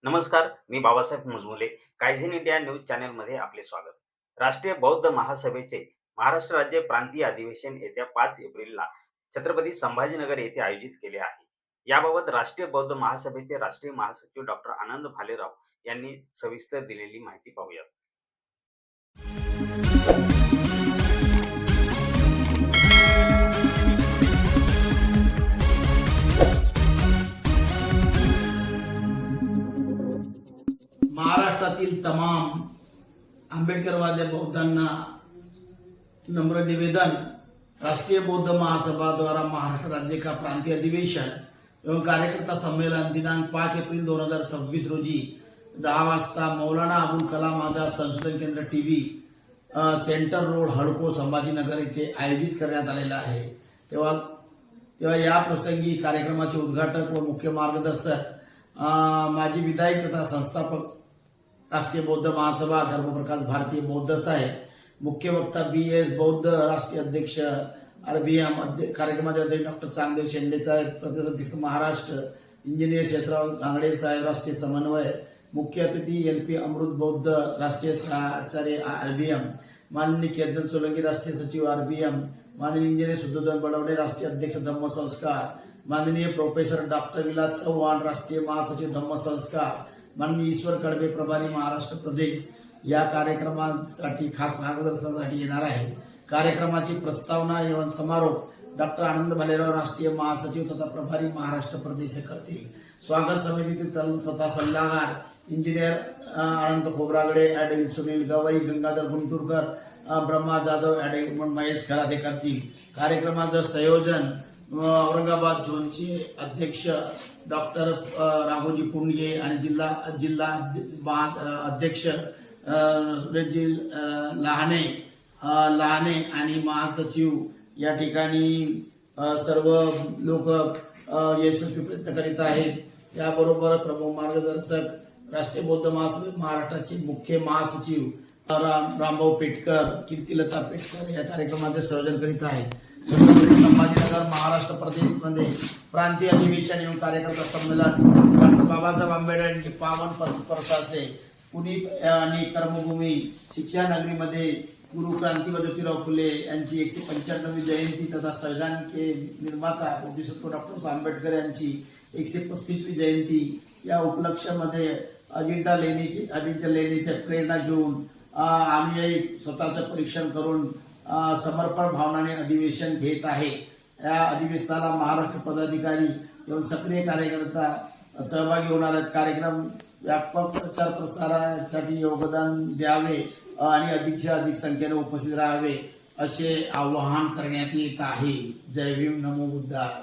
नमस्कार, मी Babasaheb Mujmule. Kaizen India news चॅनलमध्ये आपले स्वागत. राष्ट्रीय बौद्ध महासभेचे महाराष्ट्र राज्य प्रांतीय अधिवेशन येत्या 5 एप्रिलला छत्रपती संभाजीनगर येथे आयोजित केले आहे. याबाबत राष्ट्रीय बौद्ध महासभेचे राष्ट्रीय महासचिव डॉक्टर आनंद भालेराव यांनी सविस्तर दिलेली माहिती पाहूया. महाराष्ट्रातील तमाम आंबेडकरवादी बौद्धांना नम्र निवेदन, राष्ट्रीय बौद्ध महासभा द्वारा महाराष्ट्र राज्य का प्रांतीय अधिवेशन एवं कार्यकर्ता सम्मेलन दिनांक 5 एप्रिल 2026 रोजी 10 वाजता मौलाना अबुल कलाम आझाद संशोधन केंद्र टीव्ही सेंटर रोड हडको संभाजीनगर येथे आयोजित करण्यात आलेला आहे. तेव्हा या प्रसंगी कार्यक्रमाचे उद्घाटक व मुख्य मार्गदर्शक माजी विधायक तथा संस्थापक राष्ट्रीय बौद्ध महासभा धर्मप्रकाश भारतीय बौद्ध साहेब, मुख्य वक्ता BS बौद्ध राष्ट्रीय अध्यक्ष RBM, कार्यक्रमाचे अध्यक्ष डॉक्टर चांगदेव शेंडे साहेब, प्रदेश अध्यक्ष महाराष्ट्र इंजिनियर शेषराव गांगडे साहेब राष्ट्रीय समन्वय, मुख्य अतिथी LP अमृत बौद्ध राष्ट्रीय आचार्य RBM, माननीय केतन सोलंकी राष्ट्रीय सचिव RBM, माननीय इंजिनियर शुद्धोधन बडवणे राष्ट्रीय अध्यक्ष धम्म संस्कार, माननीय प्रोफेसर डॉक्टर विलास चव्हाण राष्ट्रीय महासचिव धम्म संस्कार, माननीय ईश्वर कड़बे प्रभारी महाराष्ट्र प्रदेश या कार्यक्रमासाठी खास मार्गदर्शनासाठी येणार आहे. कार्यक्रमाची प्रस्तावना एवं समारोप डॉक्टर आनंद भालेराव राष्ट्रीय महासचिव तथा प्रभारी महाराष्ट्र प्रदेश करतील. स्वागत समितीतील सत्ता सल्लागार इंजिनियर अनंत खोब्रागडे, ॲडव्होकेट सुनील गवई, गंगाधर गुंटूरकर, ब्रह्मा जाधव, ॲडव्होकेट महेश खराते करतील. कार्यक्रमाचं संयोजन औरंगाबाद झोनचे अध्यक्ष डॉक्टर राघोजी पुंडगे आणि जिल्हा अध्यक्ष सुरेशजी लहाने आणि महासचिव या ठिकाणी सर्व लोक यशस्वी प्रयत्न करीत आहेत. याबरोबर प्रमुख मार्गदर्शक राष्ट्रीय बौद्ध महासभा महाराष्ट्राचे मुख्य महासचिव रामभाऊ पेटकर, कीर्तिलता पेटकर या कार्यक्रमाचे संयोजन करीत आहेत. छत्रपती संभाजीनगर महाराष्ट्र प्रदेशमध्ये प्रांतीय अधिवेशन एवं कार्यकर्ता संमेलन डॉक्टर बाबासाहेब आंबेडकर यांचे पावन स्पर्शाचे पुनीत आणि कर्मभूमी शिक्षा नगरीमध्ये गुरु क्रांतीवादी ज्योतिराव फुले यांची 195वी जयंती तथा संविधान के निर्माता बोधिसत्व डॉक्टर आंबेडकर यांची 135वी जयंती या उपलक्ष्यामध्ये अजिंठा लेणीची प्रेरणा घेऊन आम्ही स्वतःचं परीक्षण करून समर्पण भावनाने अधिवेशन घेत आहे. या अधिवेशनाला महाराष्ट्र पदाधिकारी एवं सक्रिय कार्यकर्ता सहभागी होणार आहेत. कार्यक्रम व्यापक प्रचार प्रसारासाठी योगदान द्यावे आणि अधिक संख्येने उपस्थित राहावे असे आवाहन करण्यात येत आहे. जय भीम, नमो बुद्धाय.